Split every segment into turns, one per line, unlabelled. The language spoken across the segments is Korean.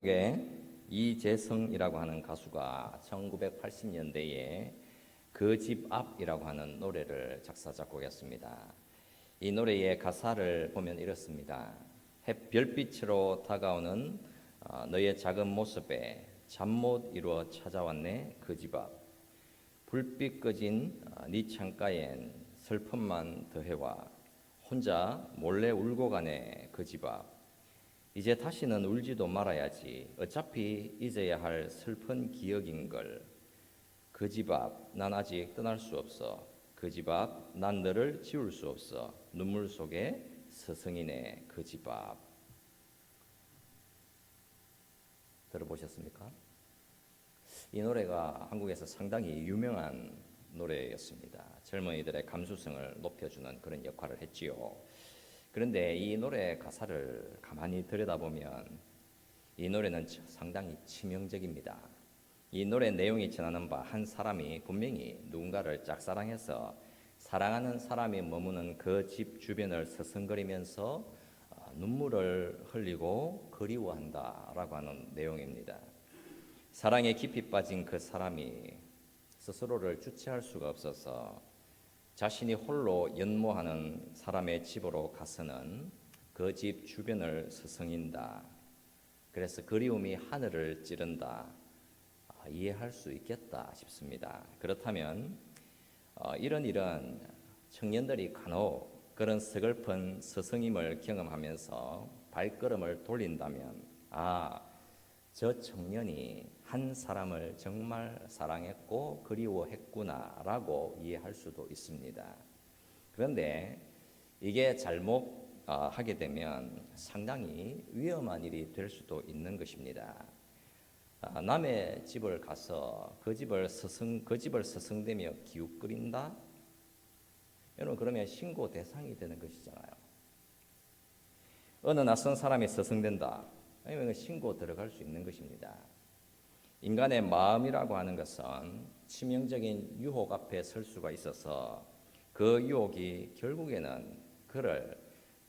게 이재성이라고 하는 가수가 1980년대에 그 집 앞이라고 하는 노래를 작사 작곡했습니다. 이 노래의 가사를 보면 이렇습니다. 별빛으로 다가오는 너의 작은 모습에 잠 못 이루어 찾아왔네 그 집 앞. 불빛 꺼진 네 창가엔 슬픔만 더해와 혼자 몰래 울고 가네 그 집 앞. 이제 다시는 울지도 말아야지. 어차피 잊어야 할 슬픈 기억인걸. 그 집 앞, 난 아직 떠날 수 없어. 그 집 앞, 난 너를 지울 수 없어. 눈물 속에 스승이네 그 집 앞. 들어보셨습니까? 이 노래가 한국에서 상당히 유명한 노래였습니다. 젊은이들의 감수성을 높여주는 그런 역할을 했지요. 그런데 이 노래 가사를 가만히 들여다보면 이 노래는 상당히 치명적입니다. 이 노래 내용이 전하는 바 한 사람이 분명히 누군가를 짝사랑해서 사랑하는 사람이 머무는 그 집 주변을 서성거리면서 눈물을 흘리고 그리워한다라고 하는 내용입니다. 사랑에 깊이 빠진 그 사람이 스스로를 주체할 수가 없어서 자신이 홀로 연모하는 사람의 집으로 가서는 그 집 주변을 서성인다. 그래서 그리움이 하늘을 찌른다. 이해할 수 있겠다 싶습니다. 그렇다면 이런 청년들이 간혹 그런 서글픈 스승임을 경험하면서 발걸음을 돌린다면 저 청년이 한 사람을 정말 사랑했고 그리워했구나라고 이해할 수도 있습니다. 그런데 이게 잘못하게 되면 상당히 위험한 일이 될 수도 있는 것입니다. 남의 집을 가서 그 집을 서성대며 기웃거린다? 여러분 그러면 신고 대상이 되는 것이잖아요. 어느 낯선 사람이 서성댄다. 아니면 신고 들어갈 수 있는 것입니다. 인간의 마음이라고 하는 것은 치명적인 유혹 앞에 설 수가 있어서 그 유혹이 결국에는 그를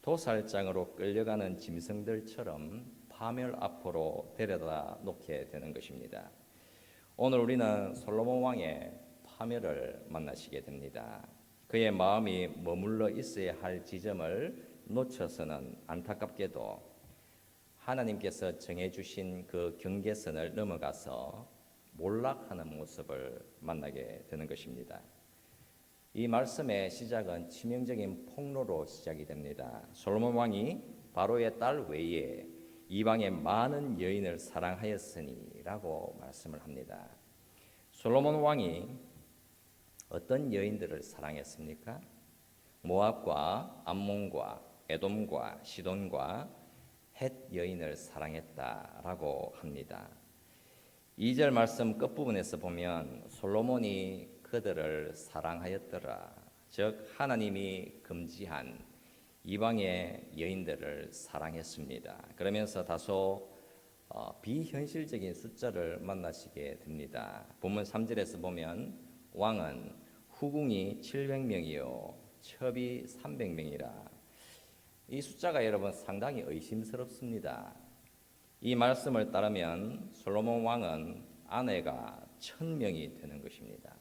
도살장으로 끌려가는 짐승들처럼 파멸 앞으로 데려다 놓게 되는 것입니다. 오늘 우리는 솔로몬 왕의 파멸을 만나시게 됩니다. 그의 마음이 머물러 있어야 할 지점을 놓쳐서는 안타깝게도 하나님께서 정해주신 그 경계선을 넘어가서 몰락하는 모습을 만나게 되는 것입니다. 이 말씀의 시작은 치명적인 폭로로 시작이 됩니다. 솔로몬 왕이 바로의 딸 외에 이방의 많은 여인을 사랑하였으니 라고 말씀을 합니다. 솔로몬 왕이 어떤 여인들을 사랑했습니까? 모압과 암몬과 에돔과 시돈과 헷 여인을 사랑했다라고 합니다. 2절 말씀 끝부분에서 보면 솔로몬이 그들을 사랑하였더라. 즉 하나님이 금지한 이방의 여인들을 사랑했습니다. 그러면서 다소 비현실적인 숫자를 만나시게 됩니다. 본문 3절에서 보면 왕은 후궁이 700명이요 첩이 300명이라. 이 숫자가 여러분 상당히 의심스럽습니다. 이 말씀을 따르면 솔로몬 왕은 아내가 1000명이 되는 것입니다.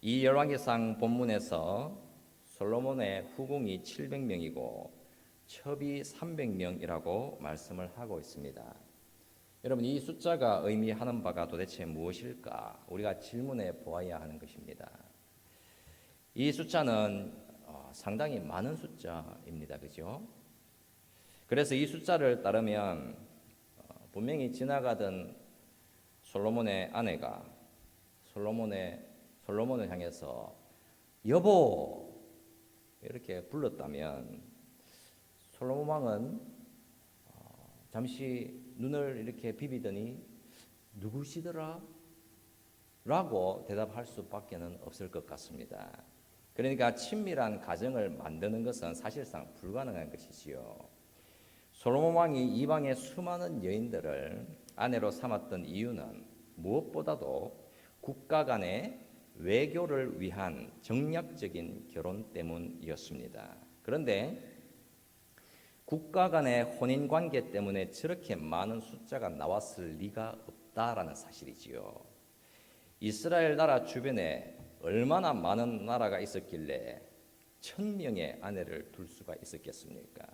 이 열왕기상 본문에서 솔로몬의 후궁이 700명이고 첩이 300명이라고 말씀을 하고 있습니다. 여러분 이 숫자가 의미하는 바가 도대체 무엇일까? 우리가 질문해 보아야 하는 것입니다. 이 숫자는 상당히 많은 숫자입니다. 그죠? 그래서 이 숫자를 따르면 분명히 지나가던 솔로몬의 아내가 솔로몬을 향해서 여보 이렇게 불렀다면 솔로몬 왕은 잠시 눈을 이렇게 비비더니 누구시더라? 라고 대답할 수밖에 없을 것 같습니다. 그러니까 친밀한 가정을 만드는 것은 사실상 불가능한 것이지요. 솔로몬 왕이 이방의 수많은 여인들을 아내로 삼았던 이유는 무엇보다도 국가 간의 외교를 위한 정략적인 결혼 때문이었습니다. 그런데 국가 간의 혼인 관계 때문에 저렇게 많은 숫자가 나왔을 리가 없다라는 사실이지요. 이스라엘 나라 주변에 얼마나 많은 나라가 있었길래 1000명의 아내를 둘 수가 있었겠습니까?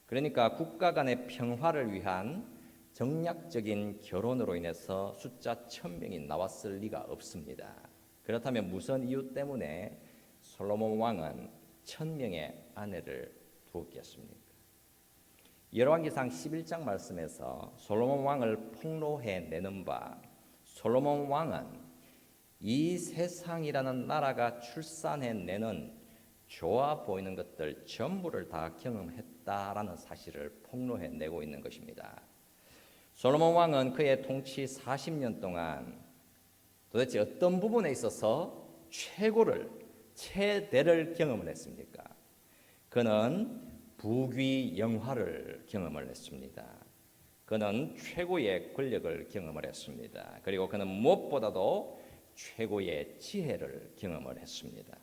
그러니까 국가 간의 평화를 위한 정략적인 결혼으로 인해서 숫자 1000명이 나왔을 리가 없습니다. 그렇다면 무슨 이유 때문에 솔로몬 왕은 1000명의 아내를 두었겠습니까? 열왕기상 11장 말씀에서 솔로몬 왕을 폭로해내는 바, 솔로몬 왕은 이 세상이라는 나라가 출산해내는 좋아 보이는 것들 전부를 다 경험했다라는 사실을 폭로해내고 있는 것입니다. 솔로몬 왕은 그의 통치 40년 동안 도대체 어떤 부분에 있어서 최대를 경험을 했습니까? 그는 부귀 영화를 경험을 했습니다. 그는 최고의 권력을 경험을 했습니다. 그리고 그는 무엇보다도 최고의 지혜를 경험을 했습니다.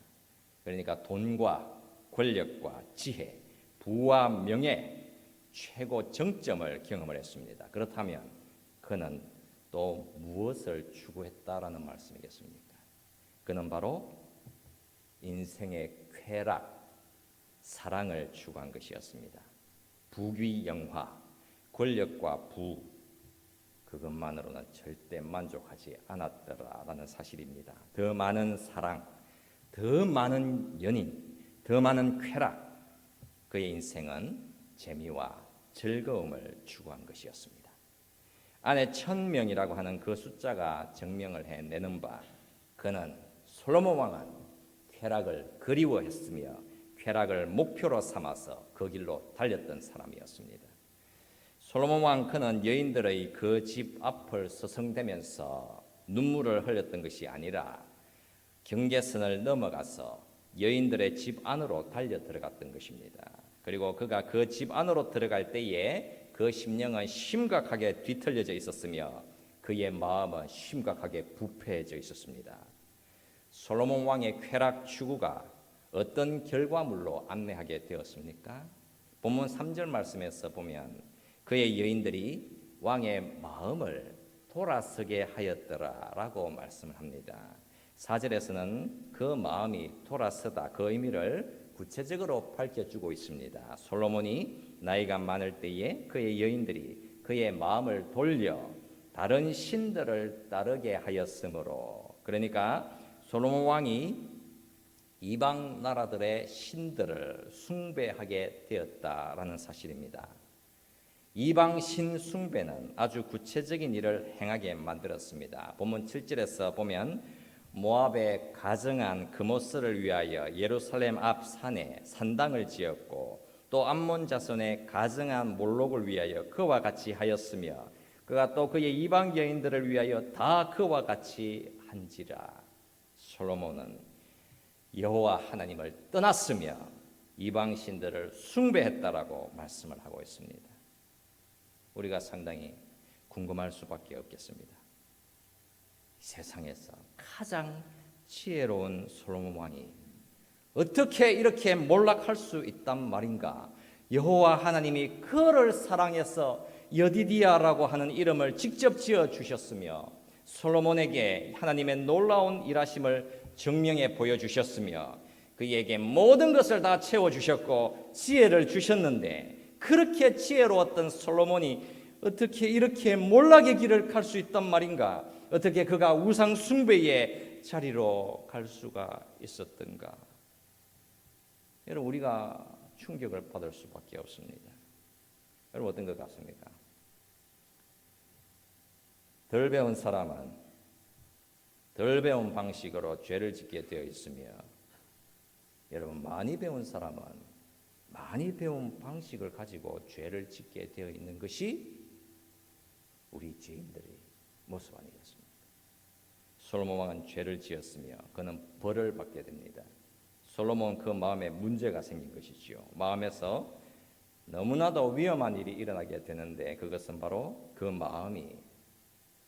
그러니까 돈과 권력과 지혜, 부와 명예, 최고 정점을 경험을 했습니다. 그렇다면 그는 또 무엇을 추구했다라는 말씀이겠습니까? 그는 바로 인생의 쾌락, 사랑을 추구한 것이었습니다. 부귀 영화, 권력과 부, 그것만으로는 절대 만족하지 않았더라라는 사실입니다. 더 많은 사랑, 더 많은 연인, 더 많은 쾌락, 그의 인생은 재미와 즐거움을 추구한 것이었습니다. 아내 1000명이라고 하는 그 숫자가 증명을 해내는 바, 그는 솔로몬 왕은 쾌락을 그리워했으며 쾌락을 목표로 삼아서 그 길로 달렸던 사람이었습니다. 솔로몬 왕 그는 여인들의 그 집 앞을 서성대면서 눈물을 흘렸던 것이 아니라 경계선을 넘어가서 여인들의 집 안으로 달려 들어갔던 것입니다. 그리고 그가 그 집 안으로 들어갈 때에 그 심령은 심각하게 뒤틀려져 있었으며 그의 마음은 심각하게 부패해져 있었습니다. 솔로몬 왕의 쾌락 추구가 어떤 결과물로 안내하게 되었습니까? 본문 3절 말씀에서 보면 그의 여인들이 왕의 마음을 돌아서게 하였더라라고 말씀을 합니다. 4절에서는 그 마음이 돌아서다, 그 의미를 구체적으로 밝혀주고 있습니다. 솔로몬이 나이가 많을 때에 그의 여인들이 그의 마음을 돌려 다른 신들을 따르게 하였으므로, 그러니까 솔로몬 왕이 이방 나라들의 신들을 숭배하게 되었다라는 사실입니다. 이방 신 숭배는 아주 구체적인 일을 행하게 만들었습니다. 본문 7절에서 보면 모압의 가증한 그모스를 위하여 예루살렘 앞 산에 산당을 지었고 또 암몬 자손의 가증한 몰록을 위하여 그와 같이 하였으며 그가 또 그의 이방 여인들을 위하여 다 그와 같이 한지라. 솔로몬은 여호와 하나님을 떠났으며 이방 신들을 숭배했다라고 말씀을 하고 있습니다. 우리가 상당히 궁금할 수밖에 없겠습니다. 세상에서 가장 지혜로운 솔로몬 왕이 어떻게 이렇게 몰락할 수 있단 말인가? 여호와 하나님이 그를 사랑해서 여디디아라고 하는 이름을 직접 지어 주셨으며 솔로몬에게 하나님의 놀라운 일하심을 증명해 보여주셨으며 그에게 모든 것을 다 채워주셨고 지혜를 주셨는데, 그렇게 지혜로웠던 솔로몬이 어떻게 이렇게 몰락의 길을 갈 수 있단 말인가? 어떻게 그가 우상 숭배의 자리로 갈 수가 있었던가? 여러분, 우리가 충격을 받을 수밖에 없습니다. 여러분, 어떤 것 같습니까? 덜 배운 사람은 덜 배운 방식으로 죄를 짓게 되어 있으며, 여러분, 많이 배운 사람은 많이 배운 방식을 가지고 죄를 짓게 되어 있는 것이 우리 죄인들의 모습 아니겠습니까? 솔로몬 왕은 죄를 지었으며 그는 벌을 받게 됩니다. 솔로몬은 그 마음에 문제가 생긴 것이지요. 마음에서 너무나도 위험한 일이 일어나게 되는데, 그것은 바로 그 마음이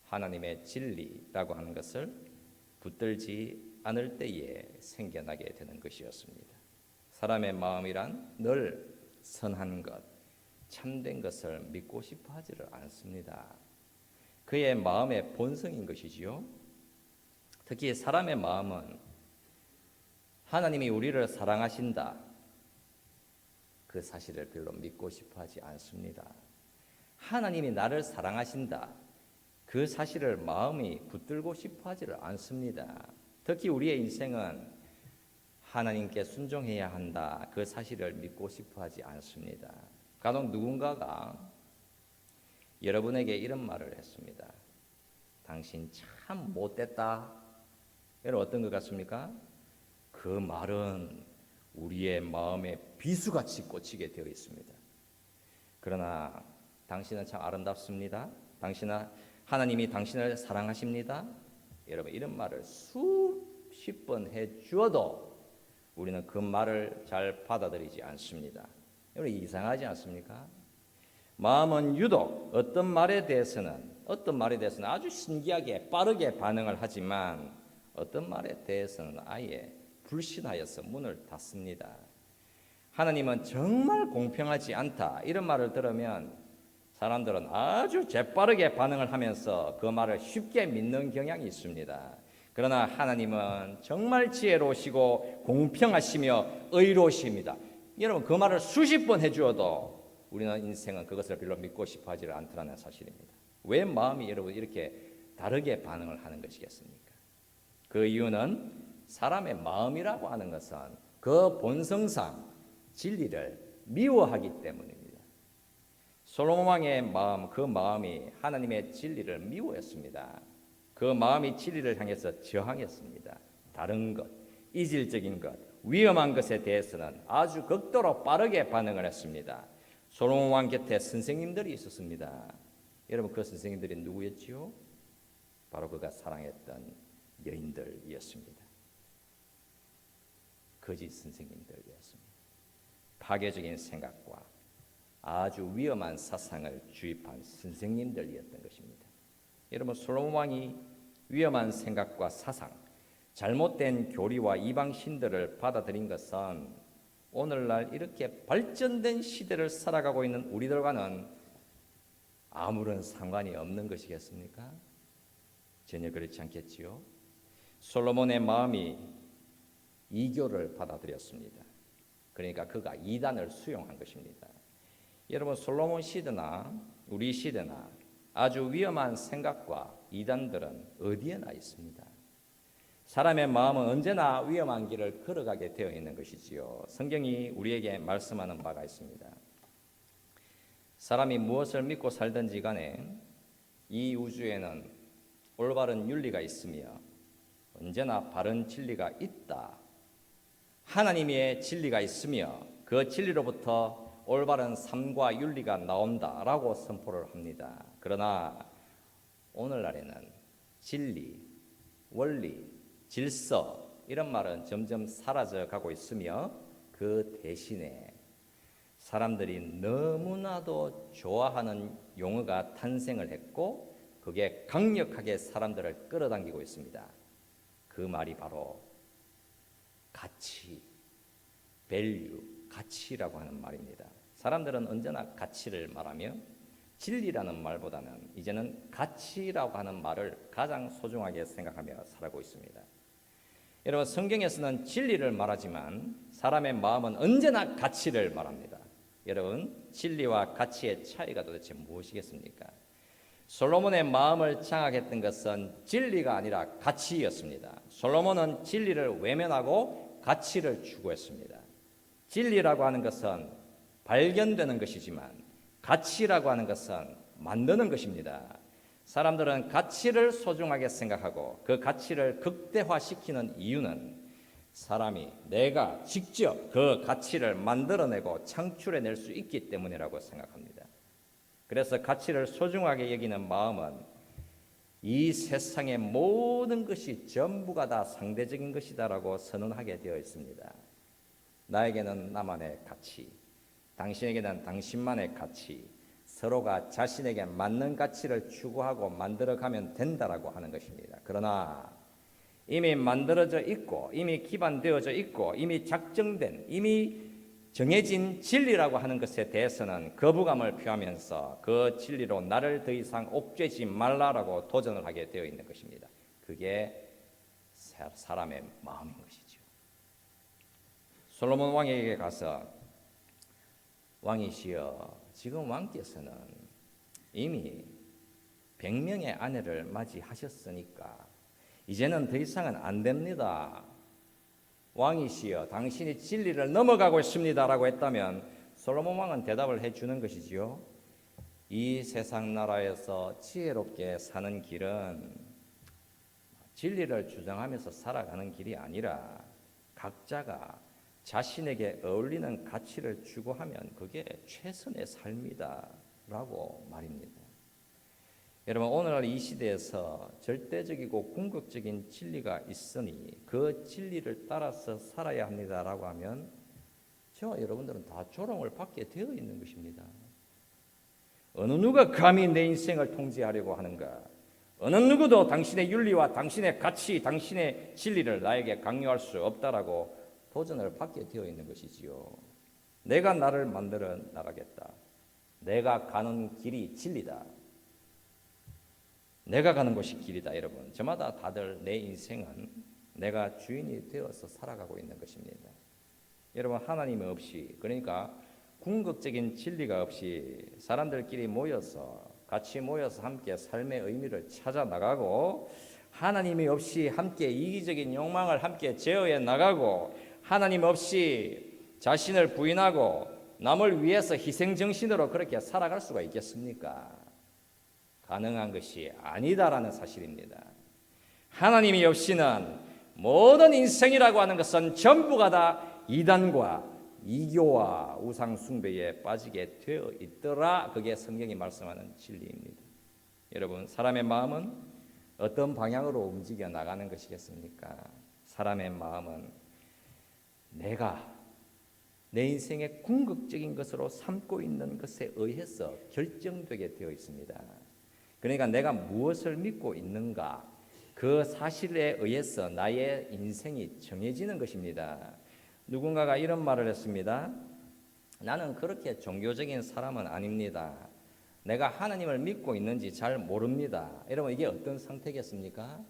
하나님의 진리라고 하는 것을 붙들지 않을 때에 생겨나게 되는 것이었습니다. 사람의 마음이란 늘 선한 것, 참된 것을 믿고 싶어 하지를 않습니다. 그의 마음의 본성인 것이지요. 특히 사람의 마음은 하나님이 우리를 사랑하신다, 그 사실을 별로 믿고 싶어 하지 않습니다. 하나님이 나를 사랑하신다, 그 사실을 마음이 붙들고 싶어 하지를 않습니다. 특히 우리의 인생은 하나님께 순종해야 한다, 그 사실을 믿고 싶어 하지 않습니다. 간혹 누군가가 여러분에게 이런 말을 했습니다. 당신 참 못됐다. 여러분 어떤 것 같습니까? 그 말은 우리의 마음에 비수같이 꽂히게 되어 있습니다. 그러나 당신은 참 아름답습니다. 하나님이 당신을 사랑하십니다. 여러분 이런 말을 수십 번 해주어도 우리는 그 말을 잘 받아들이지 않습니다. 여러분 이상하지 않습니까? 마음은 유독 어떤 말에 대해서는 아주 신기하게 빠르게 반응을 하지만 어떤 말에 대해서는 아예 불신하여서 문을 닫습니다. 하나님은 정말 공평하지 않다, 이런 말을 들으면 사람들은 아주 재빠르게 반응을 하면서 그 말을 쉽게 믿는 경향이 있습니다. 그러나 하나님은 정말 지혜로우시고 공평하시며 의로우십니다. 여러분 그 말을 수십 번 해주어도 우리는 인생은 그것을 별로 믿고 싶어 하지 않더라는 사실입니다. 왜 마음이 여러분 이렇게 다르게 반응을 하는 것이겠습니까? 그 이유는 사람의 마음이라고 하는 것은 그 본성상 진리를 미워하기 때문입니다. 솔로몬 왕의 마음, 그 마음이 하나님의 진리를 미워했습니다. 그 마음이 진리를 향해서 저항했습니다. 다른 것, 이질적인 것, 위험한 것에 대해서는 아주 극도로 빠르게 반응을 했습니다. 솔로몬 왕 곁에 선생님들이 있었습니다. 여러분 그 선생님들이 누구였지요? 바로 그가 사랑했던 여인들이었습니다. 거짓 선생님들이었습니다. 파괴적인 생각과 아주 위험한 사상을 주입한 선생님들이었던 것입니다. 여러분 솔로몬 왕이 위험한 생각과 사상, 잘못된 교리와 이방 신들을 받아들인 것은 오늘날 이렇게 발전된 시대를 살아가고 있는 우리들과는 아무런 상관이 없는 것이겠습니까? 전혀 그렇지 않겠지요. 솔로몬의 마음이 이교를 받아들였습니다. 그러니까 그가 이단을 수용한 것입니다. 여러분 솔로몬 시대나 우리 시대나 아주 위험한 생각과 이단들은 어디에나 있습니다. 사람의 마음은 언제나 위험한 길을 걸어가게 되어 있는 것이지요. 성경이 우리에게 말씀하는 바가 있습니다. 사람이 무엇을 믿고 살든지 간에 이 우주에는 올바른 윤리가 있으며 언제나 바른 진리가 있다. 하나님의 진리가 있으며 그 진리로부터 올바른 삶과 윤리가 나온다라고 선포를 합니다. 그러나 오늘날에는 진리, 원리, 질서 이런 말은 점점 사라져가고 있으며 그 대신에 사람들이 너무나도 좋아하는 용어가 탄생을 했고 그게 강력하게 사람들을 끌어당기고 있습니다. 그 말이 바로 가치, 밸류, 가치라고 하는 말입니다. 사람들은 언제나 가치를 말하며 진리라는 말보다는 이제는 가치라고 하는 말을 가장 소중하게 생각하며 살아가고 있습니다. 여러분 성경에서는 진리를 말하지만 사람의 마음은 언제나 가치를 말합니다. 여러분 진리와 가치의 차이가 도대체 무엇이겠습니까? 솔로몬의 마음을 장악했던 것은 진리가 아니라 가치였습니다. 솔로몬은 진리를 외면하고 가치를 추구했습니다. 진리라고 하는 것은 발견되는 것이지만 가치라고 하는 것은 만드는 것입니다. 사람들은 가치를 소중하게 생각하고 그 가치를 극대화시키는 이유는 사람이 내가 직접 그 가치를 만들어내고 창출해낼 수 있기 때문이라고 생각합니다. 그래서 가치를 소중하게 여기는 마음은 이 세상의 모든 것이 전부가 다 상대적인 것이다라고 선언하게 되어 있습니다. 나에게는 나만의 가치, 당신에게는 당신만의 가치, 서로가 자신에게 맞는 가치를 추구하고 만들어가면 된다라고 하는 것입니다. 그러나 이미 만들어져 있고 이미 기반되어져 있고 이미 작정된 이미 정해진 진리라고 하는 것에 대해서는 거부감을 표하면서 그 진리로 나를 더 이상 옥죄지 말라라고 도전을 하게 되어 있는 것입니다. 그게 사람의 마음인 것이죠. 솔로몬 왕에게 가서 왕이시여, 지금 왕께서는 이미 100명의 아내를 맞이하셨으니까 이제는 더 이상은 안 됩니다. 왕이시여, 당신이 진리를 넘어가고 있습니다라고 했다면 솔로몬 왕은 대답을 해주는 것이지요. 이 세상 나라에서 지혜롭게 사는 길은 진리를 주장하면서 살아가는 길이 아니라 각자가 자신에게 어울리는 가치를 추구하면 그게 최선의 삶이다 라고 말입니다. 여러분, 오늘날 이 시대에서 절대적이고 궁극적인 진리가 있으니 그 진리를 따라서 살아야 합니다라고 하면 저와 여러분들은 다 조롱을 받게 되어 있는 것입니다. 어느 누가 감히 내 인생을 통제하려고 하는가? 어느 누구도 당신의 윤리와 당신의 가치, 당신의 진리를 나에게 강요할 수 없다라고 도전을 받게 되어 있는 것이지요. 내가 나를 만들어 나가겠다. 내가 가는 길이 진리다. 내가 가는 곳이 길이다. 여러분, 저마다 다들 내 인생은 내가 주인이 되어서 살아가고 있는 것입니다. 여러분, 하나님 없이, 그러니까 궁극적인 진리가 없이 사람들끼리 모여서 같이 모여서 함께 삶의 의미를 찾아 나가고, 하나님이 없이 함께 이기적인 욕망을 함께 제어해 나가고, 하나님 없이 자신을 부인하고 남을 위해서 희생정신으로 그렇게 살아갈 수가 있겠습니까? 가능한 것이 아니다라는 사실입니다. 하나님이 없이는 모든 인생이라고 하는 것은 전부가 다 이단과 이교와 우상 숭배에 빠지게 되어 있더라. 그게 성경이 말씀하는 진리입니다. 여러분, 사람의 마음은 어떤 방향으로 움직여 나가는 것이겠습니까? 사람의 마음은 내가 내 인생의 궁극적인 것으로 삼고 있는 것에 의해서 결정되게 되어 있습니다. 그러니까 내가 무엇을 믿고 있는가, 그 사실에 의해서 나의 인생이 정해지는 것입니다. 누군가가 이런 말을 했습니다. 나는 그렇게 종교적인 사람은 아닙니다. 내가 하나님을 믿고 있는지 잘 모릅니다. 여러분, 이게 어떤 상태겠습니까?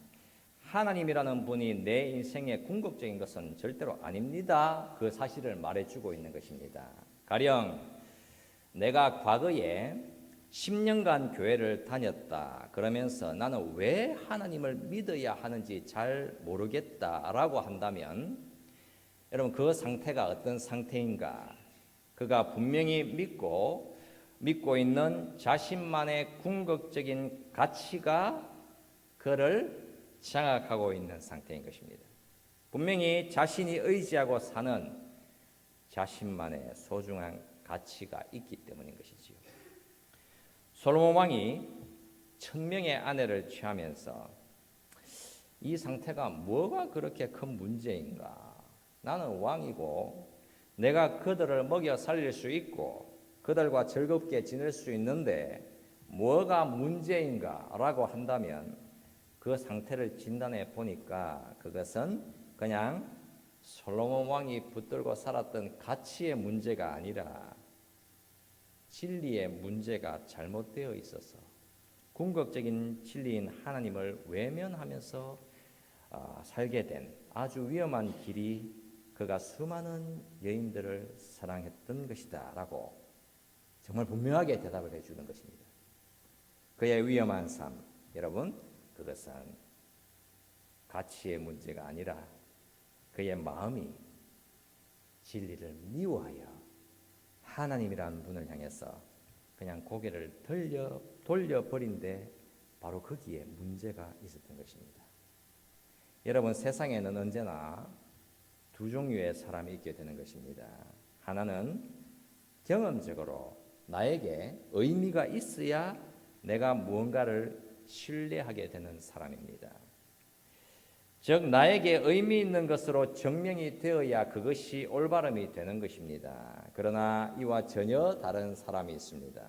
하나님이라는 분이 내 인생의 궁극적인 것은 절대로 아닙니다. 그 사실을 말해주고 있는 것입니다. 가령 내가 과거에 10년간 교회를 다녔다 그러면서 나는 왜 하나님을 믿어야 하는지 잘 모르겠다라고 한다면, 여러분, 그 상태가 어떤 상태인가? 그가 분명히 믿고 있는 자신만의 궁극적인 가치가 그를 장악하고 있는 상태인 것입니다. 분명히 자신이 의지하고 사는 자신만의 소중한 가치가 있기 때문인 것이지요. 솔로몬 왕이 1000명의 아내를 취하면서 이 상태가 뭐가 그렇게 큰 문제인가? 나는 왕이고 내가 그들을 먹여 살릴 수 있고 그들과 즐겁게 지낼 수 있는데 뭐가 문제인가? 라고 한다면 그 상태를 진단해 보니까 그것은 그냥 솔로몬 왕이 붙들고 살았던 가치의 문제가 아니라 진리의 문제가 잘못되어 있어서 궁극적인 진리인 하나님을 외면하면서 살게 된 아주 위험한 길이 그가 수많은 여인들을 사랑했던 것이다 라고 정말 분명하게 대답을 해주는 것입니다. 그의 위험한 삶, 여러분, 그것은 가치의 문제가 아니라 그의 마음이 진리를 미워하여 하나님이라는 분을 향해서 그냥 고개를 돌려버린 데 바로 거기에 문제가 있었던 것입니다. 여러분, 세상에는 언제나 두 종류의 사람이 있게 되는 것입니다. 하나는 경험적으로 나에게 의미가 있어야 내가 무언가를 신뢰하게 되는 사람입니다. 즉, 나에게 의미 있는 것으로 증명이 되어야 그것이 올바름이 되는 것입니다. 그러나 이와 전혀 다른 사람이 있습니다.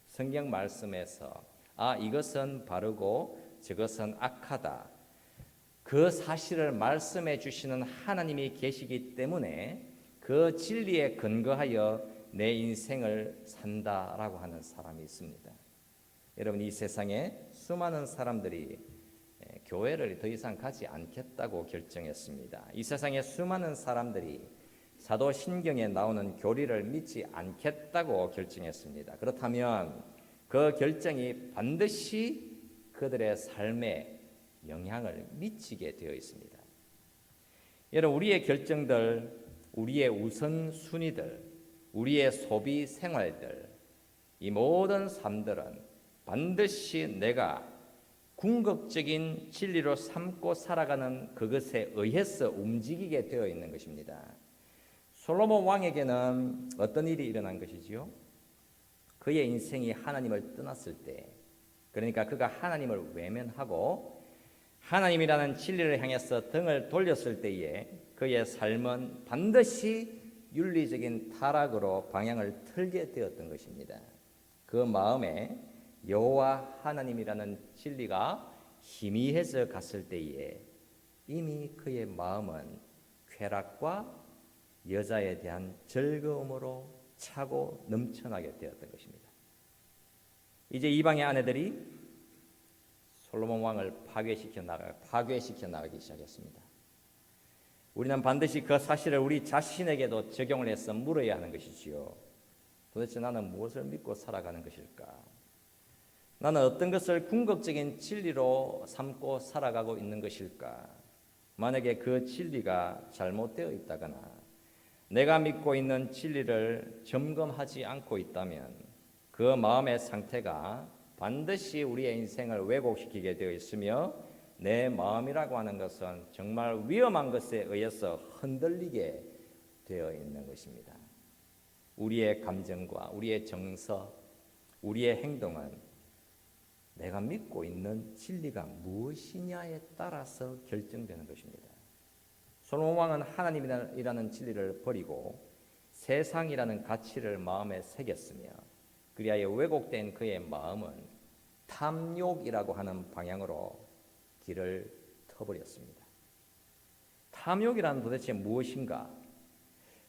성경 말씀에서 이것은 바르고 저것은 악하다, 그 사실을 말씀해 주시는 하나님이 계시기 때문에 그 진리에 근거하여 내 인생을 산다라고 하는 사람이 있습니다. 여러분, 이 세상에 수많은 사람들이 교회를 더 이상 가지 않겠다고 결정했습니다. 이 세상에 수많은 사람들이 사도신경에 나오는 교리를 믿지 않겠다고 결정했습니다. 그렇다면 그 결정이 반드시 그들의 삶에 영향을 미치게 되어 있습니다. 여러분, 우리의 결정들, 우리의 우선순위들, 우리의 소비 생활들, 이 모든 삶들은 반드시 내가 궁극적인 진리로 삼고 살아가는 그것에 의해서 움직이게 되어 있는 것입니다. 솔로몬 왕에게는 어떤 일이 일어난 것이지요? 그의 인생이 하나님을 떠났을 때, 그러니까 그가 하나님을 외면하고 하나님이라는 진리를 향해서 등을 돌렸을 때에 그의 삶은 반드시 윤리적인 타락으로 방향을 틀게 되었던 것입니다. 그 마음에 여호와 하나님이라는 진리가 희미해져 갔을 때에 이미 그의 마음은 쾌락과 여자에 대한 즐거움으로 차고 넘쳐나게 되었던 것입니다. 이제 이방의 아내들이 솔로몬 왕을 파괴시켜 나가기 시작했습니다. 우리는 반드시 그 사실을 우리 자신에게도 적용을 해서 물어야 하는 것이지요. 도대체 나는 무엇을 믿고 살아가는 것일까? 나는 어떤 것을 궁극적인 진리로 삼고 살아가고 있는 것일까? 만약에 그 진리가 잘못되어 있다거나 내가 믿고 있는 진리를 점검하지 않고 있다면 그 마음의 상태가 반드시 우리의 인생을 왜곡시키게 되어 있으며 내 마음이라고 하는 것은 정말 위험한 것에 의해서 흔들리게 되어 있는 것입니다. 우리의 감정과 우리의 정서, 우리의 행동은 내가 믿고 있는 진리가 무엇이냐에 따라서 결정되는 것입니다. 솔로몬 왕은 하나님이라는 진리를 버리고 세상이라는 가치를 마음에 새겼으며 그리하여 왜곡된 그의 마음은 탐욕이라고 하는 방향으로 길을 터버렸습니다. 탐욕이란 도대체 무엇인가?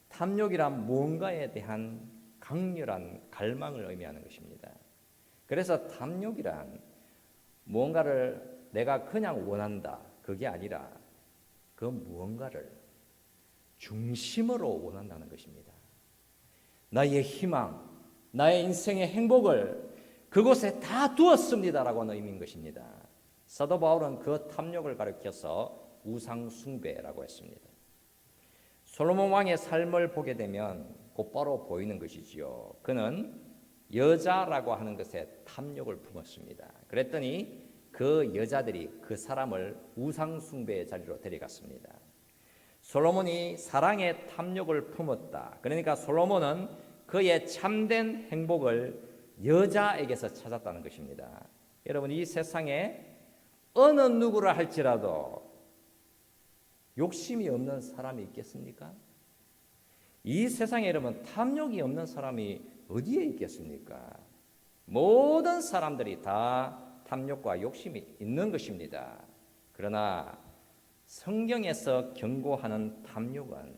탐욕이란 무언가에 대한 강렬한 갈망을 의미하는 것입니다. 그래서 탐욕이란 무언가를 내가 그냥 원한다, 그게 아니라 그 무언가를 중심으로 원한다는 것입니다. 나의 희망, 나의 인생의 행복을 그곳에 다 두었습니다라고 하는 의미인 것입니다. 사도 바울은 그 탐욕을 가리켜서 우상 숭배라고 했습니다. 솔로몬 왕의 삶을 보게 되면 곧바로 보이는 것이지요. 그는 여자라고 하는 것에 탐욕을 품었습니다. 그랬더니 그 여자들이 그 사람을 우상 숭배의 자리로 데려갔습니다. 솔로몬이 사랑의 탐욕을 품었다. 그러니까 솔로몬은 그의 참된 행복을 여자에게서 찾았다는 것입니다. 여러분, 이 세상에 어느 누구라 할지라도 욕심이 없는 사람이 있겠습니까? 이 세상에 여러분 탐욕이 없는 사람이 어디에 있겠습니까? 모든 사람들이 다 탐욕과 욕심이 있는 것입니다. 그러나 성경에서 경고하는 탐욕은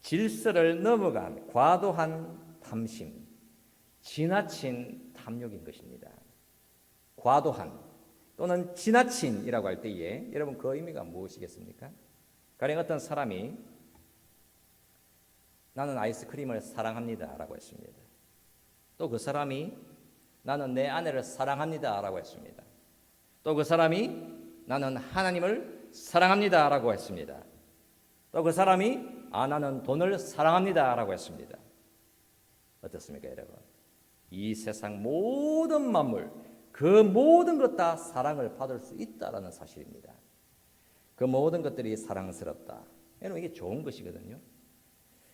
질서를 넘어간 과도한 탐심, 지나친 탐욕인 것입니다. 과도한 또는 지나친이라고 할 때에 여러분 그 의미가 무엇이겠습니까? 가령 어떤 사람이 나는 아이스크림을 사랑합니다 라고 했습니다. 또 그 사람이 나는 내 아내를 사랑합니다 라고 했습니다. 또 그 사람이 나는 하나님을 사랑합니다 라고 했습니다. 또 그 사람이 나는 돈을 사랑합니다 라고 했습니다. 어떻습니까 여러분? 이 세상 모든 만물, 그 모든 것 다 사랑을 받을 수 있다라는 사실입니다. 그 모든 것들이 사랑스럽다. 여러분 이게 좋은 것이거든요.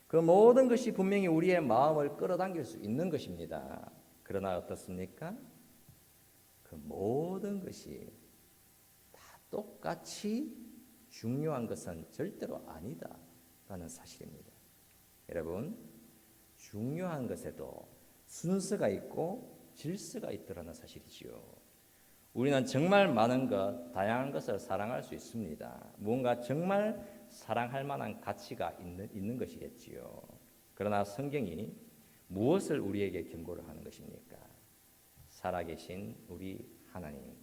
그 모든 것이 분명히 우리의 마음을 끌어당길 수 있는 것입니다. 그러나 어떻습니까? 그 모든 것이 다 똑같이 중요한 것은 절대로 아니다라는 사실입니다. 여러분, 중요한 것에도 순서가 있고 질서가 있더라는 사실이지요. 우리는 정말 많은 것, 다양한 것을 사랑할 수 있습니다. 무언가 정말 사랑할 만한 가치가 있는 것이겠지요. 그러나 성경이 무엇을 우리에게 경고를 하는 것입니까? 살아계신 우리 하나님,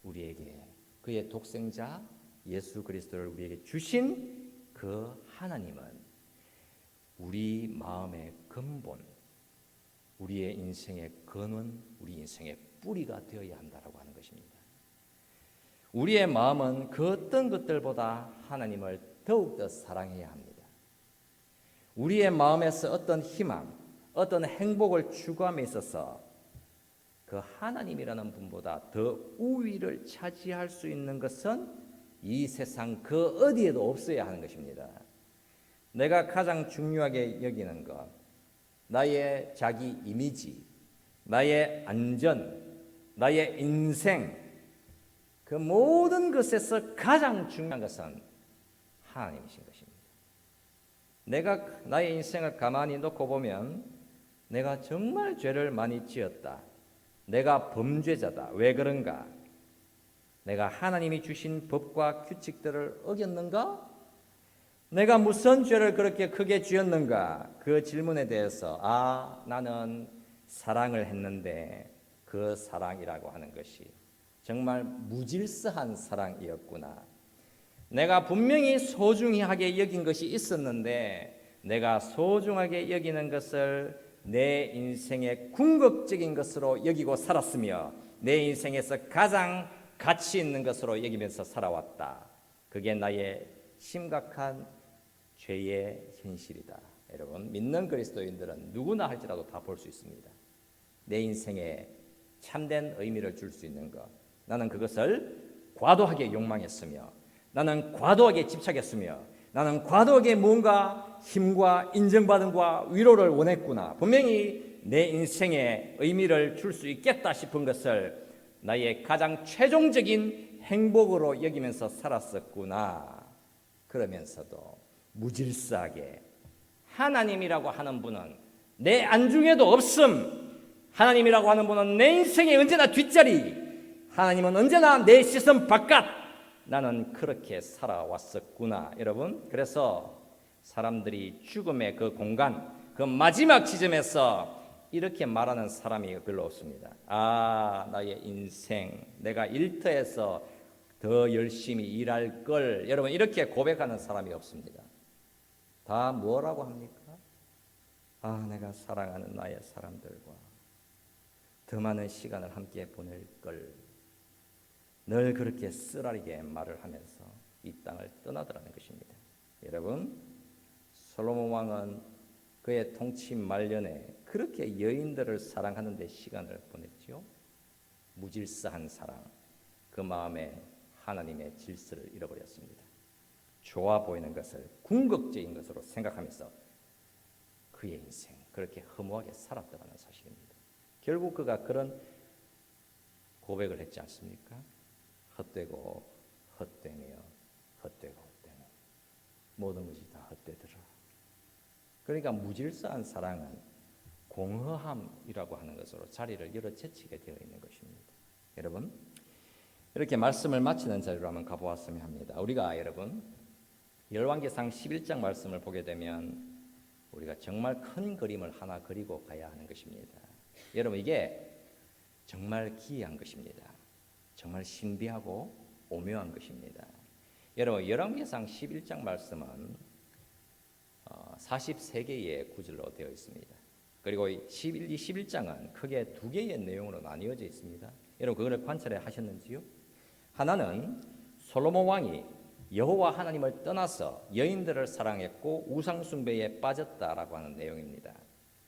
우리에게 그의 독생자 예수 그리스도를 우리에게 주신 그 하나님은 우리 마음의 근본, 우리의 인생의 근원, 우리 인생의 뿌리가 되어야 한다라고 하는 것입니다. 우리의 마음은 그 어떤 것들보다 하나님을 더욱더 사랑해야 합니다. 우리의 마음에서 어떤 희망, 어떤 행복을 추구함에 있어서 그 하나님이라는 분보다 더 우위를 차지할 수 있는 것은 이 세상 그 어디에도 없어야 하는 것입니다. 내가 가장 중요하게 여기는 것, 나의 자기 이미지, 나의 안전, 나의 인생, 그 모든 것에서 가장 중요한 것은 하나님이신 것입니다. 내가 나의 인생을 가만히 놓고 보면 내가 정말 죄를 많이 지었다. 내가 범죄자다. 왜 그런가? 내가 하나님이 주신 법과 규칙들을 어겼는가? 내가 무슨 죄를 그렇게 크게 지었는가? 그 질문에 대해서 나는 사랑을 했는데 그 사랑이라고 하는 것이 정말 무질서한 사랑이었구나. 내가 분명히 소중하게 여긴 것이 있었는데 내가 소중하게 여기는 것을 내 인생의 궁극적인 것으로 여기고 살았으며 내 인생에서 가장 가치 있는 것으로 여기면서 살아왔다. 그게 나의 심각한 죄의 현실이다. 여러분, 믿는 그리스도인들은 누구나 할지라도 다 볼 수 있습니다. 내 인생에 참된 의미를 줄 수 있는 것, 나는 그것을 과도하게 욕망했으며 나는 과도하게 집착했으며 나는 과도하게 뭔가 힘과 인정받음과 위로를 원했구나. 분명히 내 인생에 의미를 줄 수 있겠다 싶은 것을 나의 가장 최종적인 행복으로 여기면서 살았었구나. 그러면서도 무질서하게 하나님이라고 하는 분은 내 안중에도 없음. 하나님이라고 하는 분은 내 인생에 언제나 뒷자리. 하나님은 언제나 내 시선 바깥. 나는 그렇게 살아왔었구나. 여러분, 그래서 사람들이 죽음의 그 공간, 그 마지막 지점에서 이렇게 말하는 사람이 별로 없습니다. 나의 인생, 내가 일터에서 더 열심히 일할 걸. 여러분, 이렇게 고백하는 사람이 없습니다. 다 뭐라고 합니까? 내가 사랑하는 나의 사람들과 더 많은 시간을 함께 보낼 걸. 늘 그렇게 쓰라리게 말을 하면서 이 땅을 떠나더라는 것입니다. 여러분, 솔로몬 왕은 그의 통치 말년에 그렇게 여인들을 사랑하는 데 시간을 보냈죠. 무질서한 사랑, 그 마음에 하나님의 질서를 잃어버렸습니다. 좋아 보이는 것을 궁극적인 것으로 생각하면서 그의 인생 그렇게 허무하게 살았다는 사실입니다. 결국 그가 그런 고백을 했지 않습니까? 헛되고 헛되며 헛되고 헛되며 모든 것이 다 헛되더라. 그러니까 무질서한 사랑은 공허함이라고 하는 것으로 자리를 열어 제치게 되어 있는 것입니다. 여러분, 이렇게 말씀을 마치는 자리로 한번 가보았으면 합니다. 우리가 여러분 열왕기상 11장 말씀을 보게 되면 우리가 정말 큰 그림을 하나 그리고 가야 하는 것입니다. 여러분, 이게 정말 기이한 것입니다. 정말 신비하고 오묘한 것입니다. 여러분, 열왕기상 11장 말씀은 43개의 구절로 되어 있습니다. 그리고 11장은 크게 두 개의 내용으로 나뉘어져 있습니다. 여러분, 그걸 관찰해 하셨는지요? 하나는 솔로몬 왕이 여호와 하나님을 떠나서 여인들을 사랑했고 우상 숭배에 빠졌다라고 하는 내용입니다.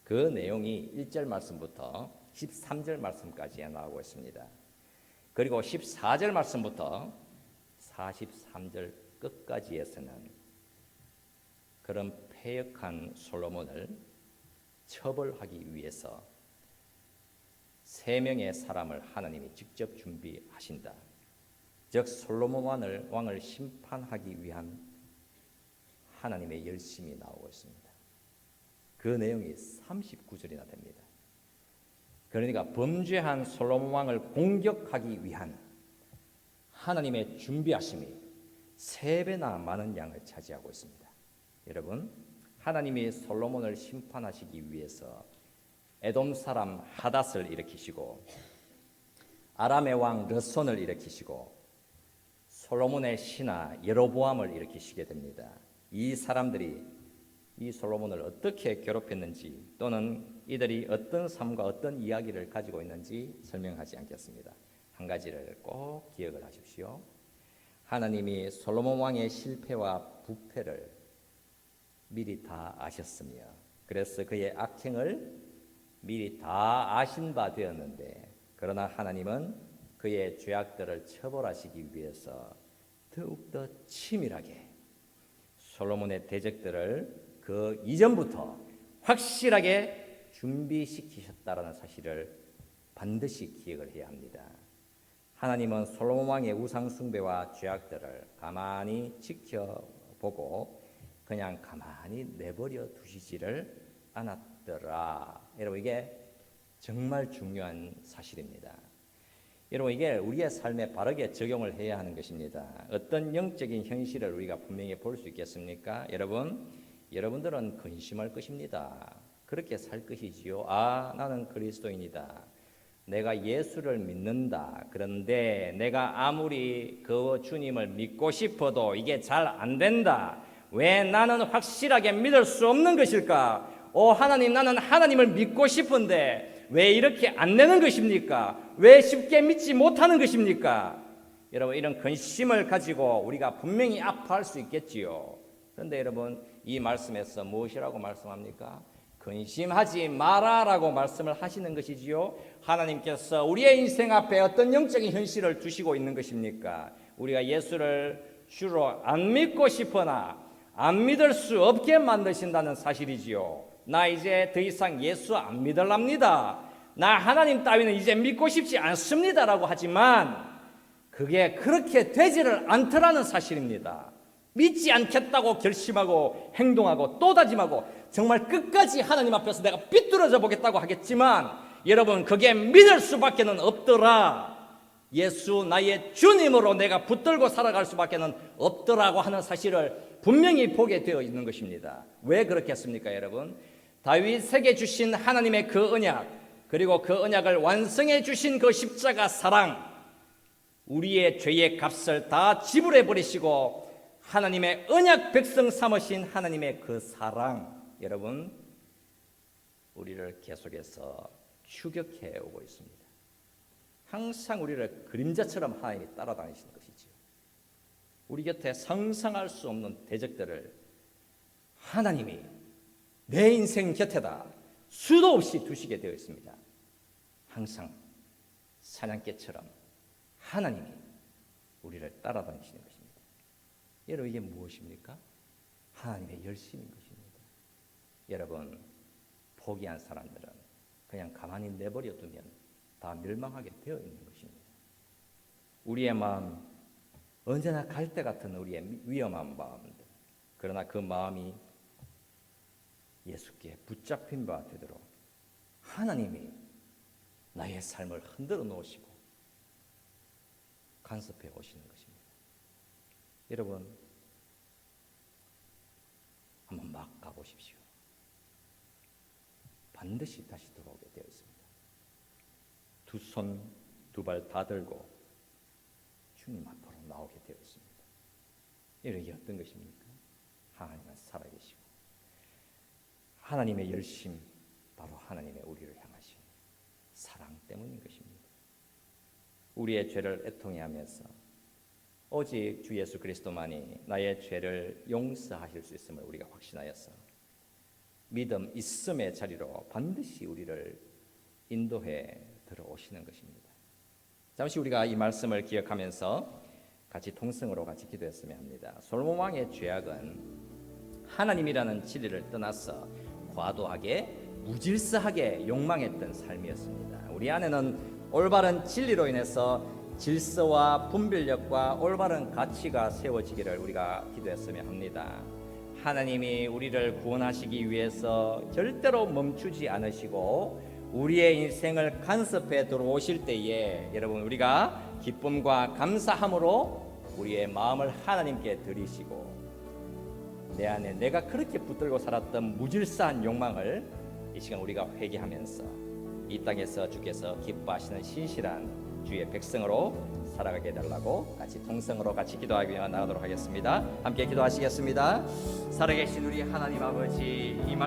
그 내용이 1절 말씀부터 13절 말씀까지 나오고 있습니다. 그리고 14절 말씀부터 43절 끝까지에서는 그런 패역한 솔로몬을 처벌하기 위해서 3명의 사람을 하나님이 직접 준비하신다. 즉 솔로몬 왕을 심판하기 위한 하나님의 열심이 나오고 있습니다. 그 내용이 39절이나 됩니다. 그러니까 범죄한 솔로몬 왕을 공격하기 위한 하나님의 준비하심이 3배나 많은 양을 차지하고 있습니다. 여러분, 하나님이 솔로몬을 심판하시기 위해서 에돔 사람 하닷을 일으키시고 아람의 왕 르손을 일으키시고 솔로몬의 신하 여로보암을 일으키시게 됩니다. 이 사람들이 이 솔로몬을 어떻게 괴롭혔는지 또는 이들이 어떤 삶과 어떤 이야기를 가지고 있는지 설명하지 않겠습니다. 한 가지를 꼭 기억을 하십시오. 하나님이 솔로몬 왕의 실패와 부패를 미리 다 아셨으며 그래서 그의 악행을 미리 다 아신 바 되었는데 그러나 하나님은 그의 죄악들을 처벌하시기 위해서 더욱더 치밀하게 솔로몬의 대적들을 그 이전부터 확실하게 준비시키셨다라는 사실을 반드시 기억을 해야 합니다. 하나님은 솔로몬 왕의 우상 숭배와 죄악들을 가만히 지켜보고 그냥 가만히 내버려 두시지를 않았더라. 여러분, 이게 정말 중요한 사실입니다. 여러분, 이게 우리의 삶에 바르게 적용을 해야 하는 것입니다. 어떤 영적인 현실을 우리가 분명히 볼 수 있겠습니까? 여러분들은 근심할 것입니다. 그렇게 살 것이지요. 나는 그리스도인이다. 내가 예수를 믿는다. 그런데 내가 아무리 그 주님을 믿고 싶어도 이게 잘 안 된다. 왜 나는 확실하게 믿을 수 없는 것일까? 하나님, 나는 하나님을 믿고 싶은데 왜 이렇게 안 되는 것입니까? 왜 쉽게 믿지 못하는 것입니까? 여러분, 이런 근심을 가지고 우리가 분명히 아파할 수 있겠지요. 그런데 여러분, 이 말씀에서 무엇이라고 말씀합니까? 근심하지 마라라고 말씀을 하시는 것이지요. 하나님께서 우리의 인생 앞에 어떤 영적인 현실을 두시고 있는 것입니까? 우리가 예수를 주로 안 믿고 싶으나 안 믿을 수 없게 만드신다는 사실이지요. 나 이제 더 이상 예수 안 믿으랍니다. 나 하나님 따위는 이제 믿고 싶지 않습니다라고 하지만 그게 그렇게 되지를 않더라는 사실입니다. 믿지 않겠다고 결심하고 행동하고 또 다짐하고 정말 끝까지 하나님 앞에서 내가 삐뚤어져 보겠다고 하겠지만 여러분, 그게 믿을 수밖에는 없더라. 예수 나의 주님으로 내가 붙들고 살아갈 수밖에는 없더라고 하는 사실을 분명히 보게 되어 있는 것입니다. 왜 그렇겠습니까, 여러분? 다윗에게 주신 하나님의 그 언약, 그리고 그 언약을 완성해 주신 그 십자가 사랑, 우리의 죄의 값을 다 지불해 버리시고 하나님의 언약 백성 삼으신 하나님의 그 사랑, 여러분, 우리를 계속해서 추격해 오고 있습니다. 항상 우리를 그림자처럼 하나님이 따라다니시는 것이죠. 우리 곁에 상상할 수 없는 대적들을 하나님이 내 인생 곁에다 수도 없이 두시게 되어 있습니다. 항상 사냥개처럼 하나님이 우리를 따라다니시는 것입니다. 여러분, 이게 무엇입니까? 하나님의 열심인 것입니다. 여러분, 포기한 사람들은 그냥 가만히 내버려 두면 다 멸망하게 되어 있는 것입니다. 우리의 마음, 언제나 갈대 같은 우리의 위험한 마음들, 그러나 그 마음이 예수께 붙잡힌 바 되도록 하나님이 나의 삶을 흔들어 놓으시고 간섭해 오시는 것입니다. 여러분, 한번 막 가보십시오. 반드시 다시 돌아오게 되어 있습니다. 두 손, 두 발 다 들고 주님 앞으로 나오게 되어 있습니다. 이게 어떤 것입니까? 하나님은 살아계시고 하나님의 열심, 바로 하나님의 우리를 향하신 사랑 때문인 것입니다. 우리의 죄를 애통해하면서 오직 주 예수 그리스도만이 나의 죄를 용서하실 수 있음을 우리가 확신하여서 믿음 있음의 자리로 반드시 우리를 인도해 들어오시는 것입니다. 잠시 우리가 이 말씀을 기억하면서 같이 통성으로 같이 기도했으면 합니다. 솔로몬 왕의 죄악은 하나님이라는 진리를 떠나서 과도하게 무질서하게 욕망했던 삶이었습니다. 우리 안에는 올바른 진리로 인해서 질서와 분별력과 올바른 가치가 세워지기를 우리가 기도했으면 합니다. 하나님이 우리를 구원하시기 위해서 절대로 멈추지 않으시고 우리의 인생을 간섭해 들어오실 때에 여러분, 우리가 기쁨과 감사함으로 우리의 마음을 하나님께 드리시고 내 안에 내가 그렇게 붙들고 살았던 무질서한 욕망을 이 시간 우리가 회개하면서 이 땅에서 주께서 기뻐하시는 신실한 주의 백성으로 살아가게 해달라고 같이 통성으로 같이 기도하기 위해 나가도록 하겠습니다. 함께 기도하시겠습니다. 살아계신 우리 하나님 아버지, 이 말